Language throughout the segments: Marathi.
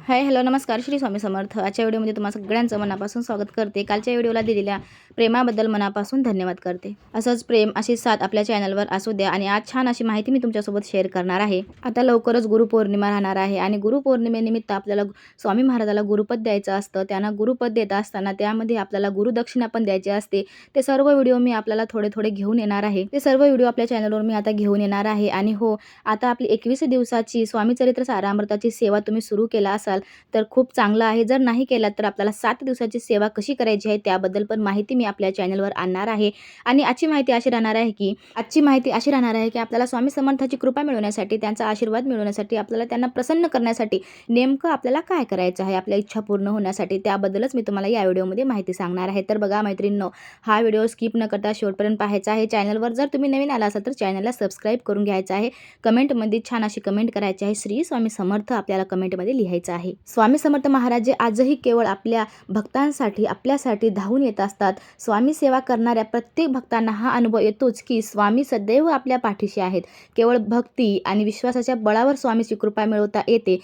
हाय हॅलो नमस्कार श्री स्वामी समर्थ। आजच्या व्हिडिओमध्ये तुम्हा सगळ्यांचं मनापासून स्वागत करते। कालच्या व्हिडिओला दिलेल्या प्रेमाबद्दल मनापासून धन्यवाद करते। असंच प्रेम अशी साथ आपल्या चॅनलवर असू द्या। आणि आज छान अशी माहिती मी तुमच्यासोबत शेअर करणार आहे। आता लवकरच गुरुपौर्णिमा राहणार आहे आणि गुरुपौर्णिमेनिमित्त आपल्याला स्वामी महाराजाला गुरुपद द्यायचं असतं। त्यांना गुरुपद देत असताना त्यामध्ये आपल्याला गुरुदक्षिणा पण द्यायची असते। ते सर्व व्हिडिओ मी आपल्याला थोडे थोडे घेऊन येणार आहे। ते सर्व व्हिडिओ आपल्या चॅनलवर मी आता घेऊन येणार आहे। आणि हो, आता आपली 21 दिवसाची स्वामी चरित्र सारामृताची सेवा तुम्ही सुरू केला असाल तर खूप चांगलं आहे। जर नाही केला तर आपल्याला 7 दिवसाची सेवा कशी करायची आहे त्याबद्दल पण माहिती मी आपल्या चॅनलवर आणणार आहे। आणि आजची माहिती अशी राहणार आहे की आपल्याला स्वामी समर्थाची कृपा मिळवण्यासाठी, त्यांचा आशीर्वाद मिळवण्यासाठी, आपल्याला त्यांना प्रसन्न करण्यासाठी नेमकं आपल्याला काय करायचं आहे, आपल्या इच्छा पूर्ण होण्यासाठी, त्याबद्दलच मी तुम्हाला या व्हिडिओमध्ये माहिती सांगणार आहे। तर बघा मैत्रिणींनो, हा व्हिडिओ स्किप न करता शेवटपर्यंत पाहायचा आहे। चॅनलवर जर तुम्ही नवीन आला असाल तर चॅनलला सबस्क्राईब करून घ्यायचं आहे। कमेंटमध्ये छान अशी कमेंट करायची आहे, श्री स्वामी समर्थ आपल्याला कमेंटमध्ये लिहायचं आहे। स्वामी समर्थ महाराज जे आजही केवळ आपल्या भक्तांसाठी, आपल्यासाठी धावून येत असतात। स्वामी सेवा करणाऱ्या प्रत्येक भक्तांना हा अनुभव येतोच की स्वामी सदैव आपल्या पाठीशी आहेत। केवळ भक्ती आणि विश्वासाच्या बळावर स्वामीची कृपा मिळवता येते,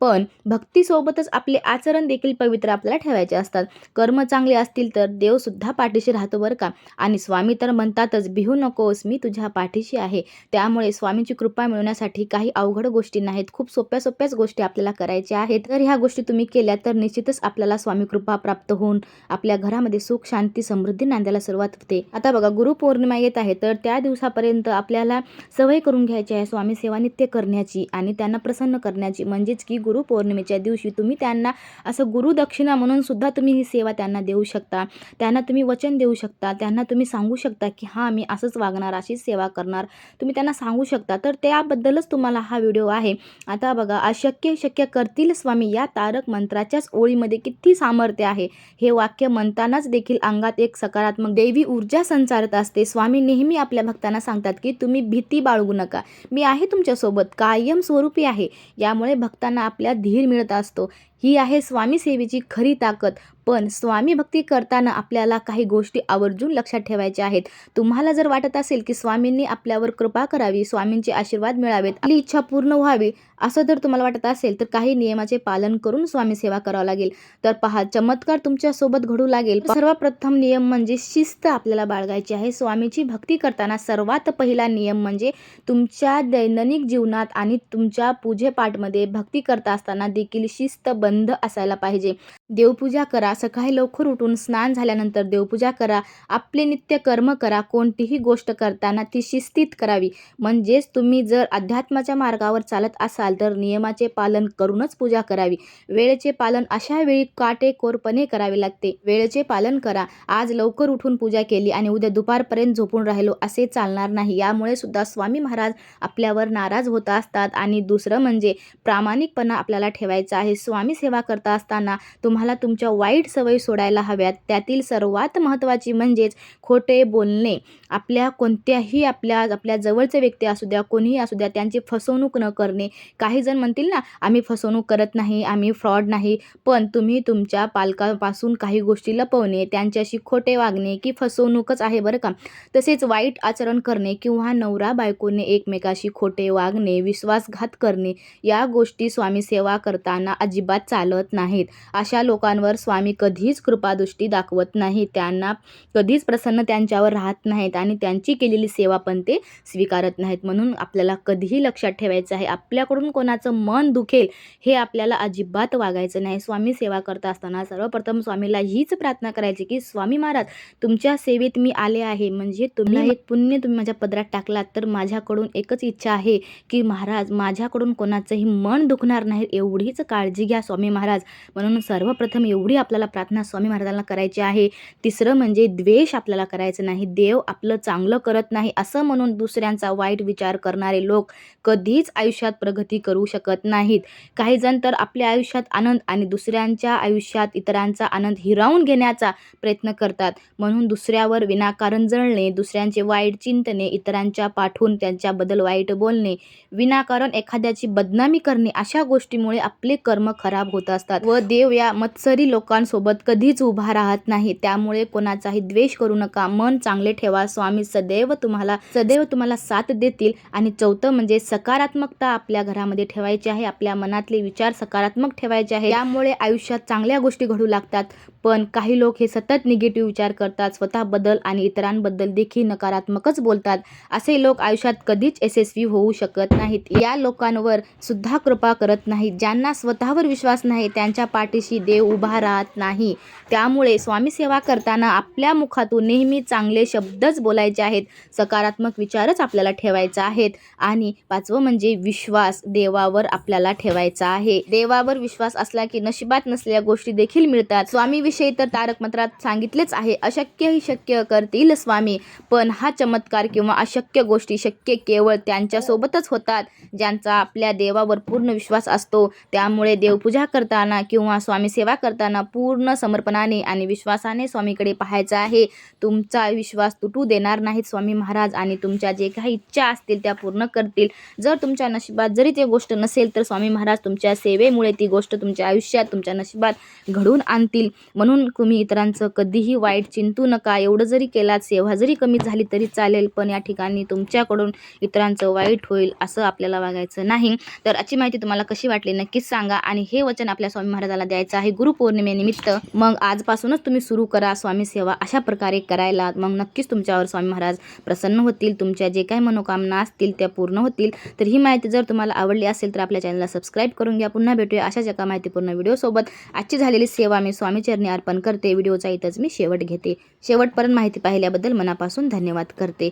पण भक्तीसोबतच आपले आचरण देखील पवित्र आपल्याला ठेवायचे असतात। कर्म चांगले असतील तर देव सुद्धा पाठीशी राहतो बरं का। आणि स्वामी तर म्हणतातच, भिवू नकोस, मी तुझ्या पाठीशी आहे। त्यामुळे स्वामींची कृपा मिळवण्यासाठी काही अवघड गोष्टी नाहीत, खूप सोप्याच गोष्टी आपल्याला करायच्या आहेत। जर ह्या गोष्टी तुम्ही केल्या तर निश्चितच आपल्याला स्वामी कृपा प्राप्त होऊन आपल्या घरामध्ये सुख, शांती, समृद्धी नांदायला सुरुवात होते। आता बघा, गुरुपौर्णिमा येत आहे तर त्या दिवसापर्यंत आपल्याला सवय करून घ्यायची आहे स्वामी सेवा नित्य करण्याची आणि त्यांना प्रसन्न करण्याची। म्हणजेच की गुरुपौर्णिमेच्या दिवशी तुम्ही त्यांना असं गुरुदक्षिणा म्हणून सुद्धा तुम्ही ही सेवा त्यांना देऊ शकता। त्यांना तुम्ही वचन देऊ शकता, त्यांना तुम्ही सांगू शकता की हां, मी असंच वागणार, अशीच सेवा करणार, तुम्ही त्यांना सांगू शकता। तर त्याबद्दलच तुम्हाला हा व्हिडिओ आहे। आता बघा, अशक्य शक्य करतील स्वामी या तारक मंत्राच्याच ओळीमध्ये किती सामर्थ्य आहे। हे वाक्य म्हणतानाच देखील अंगात एक सकारात्मक दैवी ऊर्जा संचारत असते। स्वामी नेहमी आपल्या भक्तांना सांगतात की तुम्ही भीती बाळगू नका, मी आहे तुमच्यासोबत, कायम स्वरूपी आहे। यामुळे भक्तांना आपल्या धीर मिळत असतो। ही आहे स्वामी सेवेची खरी ताकद। पण स्वामी भक्ती करताना आपल्याला काही गोष्टी आवर्जून लक्षात ठेवायच्या आहेत। तुम्हाला जर वाटत असेल की स्वामींनी आपल्यावर कृपा करावी, स्वामींचे आशीर्वाद मिळावेत, आपली इच्छा पूर्ण व्हावी, असं जर तुम्हाला वाटत असेल तर काही नियमाचे पालन करून स्वामी सेवा करावं लागेल। तर पहा, चमत्कार तुमच्या सोबत घडू लागेल। सर्वप्रथम नियम म्हणजे शिस्त आपल्याला बाळगायची आहे। स्वामीची भक्ती करताना सर्वात पहिला नियम म्हणजे तुमच्या दैनंदिन जीवनात आणि तुमच्या पूजेपाठमध्ये भक्ती करता असताना देखील शिस्तबद्ध असायला पाहिजे। देवपूजा करा, सकाळी लवकर उठून स्नान झाल्यानंतर देवपूजा करा, आपले नित्य कर्म करा। कोणतीही गोष्ट करताना ती शिस्तीत करावी। म्हणजेच तुम्ही जर अध्यात्माच्या मार्गावर चालत असाल तर नियमाचे पालन करूनच पूजा करावी। वेळेचे पालन अशा वेळी काटेकोरपणे करावे लागते। वेळेचे पालन करा। आज लवकर उठून पूजा केली आणि उद्या दुपारपर्यंत झोपून राहिलो असे चालणार नाही। यामुळे सुद्धा स्वामी महाराज आपल्यावर नाराज होत असतात। आणि दुसरं म्हणजे प्रामाणिकपणा आपल्याला ठेवायचा आहे। स्वामी सेवा करता असताना तुम्हाला तुमच्या वाईट सवयी सोडायला हव्यात। त्यातील सर्वात महत्त्वाची म्हणजेच खोटे बोलणे। कोणत्याही आपल्या जवळचे व्यक्ती असू द्या, कोणीही असू द्या, त्यांची फसवणूक न करणे। काही जण म्हणतील ना, आम्ही फसवणूक करत नाही, आम्ही फ्रॉड नाही, पण तुम्ही तुमच्या पालकांपासून काही गोष्टी लपवणे, त्यांच्याशी खोटे वागणे की फसवणूकच आहे बरं का। तसेच वाईट आचरण करणे किंवा नवरा बायकोने एकमेकाशी खोटे वागणे, विश्वासघात करणे, या गोष्टी स्वामी सेवा करताना अजिबात चालत नाहीत। अशा लोकांवर स्वामी कधीच कृपादृष्टी दाखवत नाही, त्यांना कधीच प्रसन्न त्यांच्यावर राहत नाहीत आणि त्यांची केलेली सेवा पण ते स्वीकारत नाहीत। म्हणून आपल्याला कधीही लक्षात ठेवायचं आहे, आपल्याकडून कोणाचं मन दुखेल हे आपल्याला अजिबात वागायचं नाही। स्वामी सेवा करता असताना सर्वप्रथम स्वामीला हीच प्रार्थना करायची की स्वामी महाराज, तुमच्या सेवेत मी आले आहे, म्हणजे तुम्ही एक पुण्य तुम्ही माझ्या पदरात टाकलात, तर माझ्याकडून एकच इच्छा आहे की महाराज, माझ्याकडून कोणाचंही मन दुखणार नाही, एवढीच काळजी घ्या स्वामी महाराज। म्हणून सर्वप्रथम एवढी आपल्याला प्रार्थना स्वामी महाराजांना करायची आहे। तिसरं म्हणजे द्वेष आपल्याला करायचं नाही। देव आपलं चांगलं करत नाही असं म्हणून दुसऱ्यांचा वाईट विचार करणारे लोक कधीच आयुष्यात प्रगती करू शकत नाहीत। काही जण तर आपल्या आयुष्यात आनंद आणि दुसऱ्यांच्या आयुष्यात इतरांचा आनंद हिरावून घेण्याचा प्रयत्न करतात। म्हणून दुसऱ्यावर विनाकारण जळणे, दुसऱ्यांचे वाईट चिंतने, इतरांच्या पाठवून त्यांच्याबद्दल वाईट बोलणे, विनाकारण एखाद्याची बदनामी करणे, अशा गोष्टीमुळे आपले कर्म खराब लाभ होत असतात व देव या मत्सरी लोकांसोबत कधीच उभा राहत नाही. त्यामुळे कोणाचाही द्वेष करू नका, मन चांगले ठेवा. स्वामी सदैव तुम्हाला साथ देतील. आणि चौथं म्हणजे सकारात्मकता आपल्या घरामध्ये ठेवायची आहे. आपल्या मनातले विचार सकारात्मक ठेवायचे आहे. त्यामुळे आयुष्यात चांगल्या गोष्टी घडू लागतात. पण काही लोक हे सतत निगेटिव्ह विचार करतात, स्वतःबद्दल आणि इतरांबद्दल देखील नकारात्मकच बोलतात. असे लोक आयुष्यात कधीच यशस्वी होऊ शकत नाहीत. या लोकांवर सुद्धा कृपा करत नाहीत. ज्यांना स्वतःवर विश्वास नाही त्यांच्या पाठीशी देव उभा राहत नाही. त्यामुळे स्वामी सेवा करताना आपल्या मुखातून नेहमी चांगले शब्दच बोलायचे आहेत, सकारात्मक विचारच आपल्याला ठेवायचा आहेत. आणि पाचवं म्हणजे विश्वास देवावर आपल्याला ठेवायचा आहे. देवावर विश्वास असला की नशिबात नसलेल्या गोष्टी देखील मिळतात. स्वामी विषयी तर तारक मंत्रात सांगितलेच आहे, अशक्य ही शक्य करतील स्वामी. पण हा चमत्कार किंवा अशक्य गोष्टी शक्य केवळ त्यांच्यासोबतच होतात ज्यांचा आपल्या देवावर पूर्ण विश्वास असतो. त्यामुळे देवपूजा करताना किंवा स्वामी सेवा करताना पूर्ण समर्पणाने आणि विश्वासाने स्वामीकडे पाहायचं आहे. तुमचा विश्वास तुटू देणार नाहीत स्वामी महाराज आणि तुमच्या जे काही इच्छा असतील त्या पूर्ण करतील. जर तुमच्या नशिबात जरी ती गोष्ट नसेल तर स्वामी महाराज तुमच्या सेवेमुळे ती गोष्ट तुमच्या आयुष्यात तुमच्या नशिबात घडून आणतील. म्हणून तुम्ही इतरांचं कधीही वाईट चिंतू नका. एवढं जरी केलात, सेवा जरी कमी झाली तरी चालेल, पण या ठिकाणी तुमच्याकडून इतरांचं वाईट होईल असं आपल्याला वागायचं नाही. तर आजची माहिती तुम्हाला कशी वाटली नक्कीच सांगा. आणि हे वचन आपल्या स्वामी महाराजाला द्यायचं आहे गुरुपौर्णिमेनिमित्त. मग आजपासूनच तुम्ही सुरू करा स्वामी सेवा अशा प्रकारे करायला. मग नक्कीच तुमच्यावर स्वामी महाराज प्रसन्न होतील. तुमच्या जे काही मनोकामना असतील त्या पूर्ण होतील. तर ही माहिती जर तुम्हाला आवडली असेल तर आपल्या चॅनलला सबस्क्राईब करून घ्या. पुन्हा भेटूया अशाच एका माहितीपूर्ण व्हिडिओसोबत. आजची झालेली सेवा मी स्वामी चरणी अर्पण करते. व्हिडिओचा इथंच मी शेवट घेते. शेवटपर्यंत माहिती पाहिल्याबद्दल मनापासून धन्यवाद करते.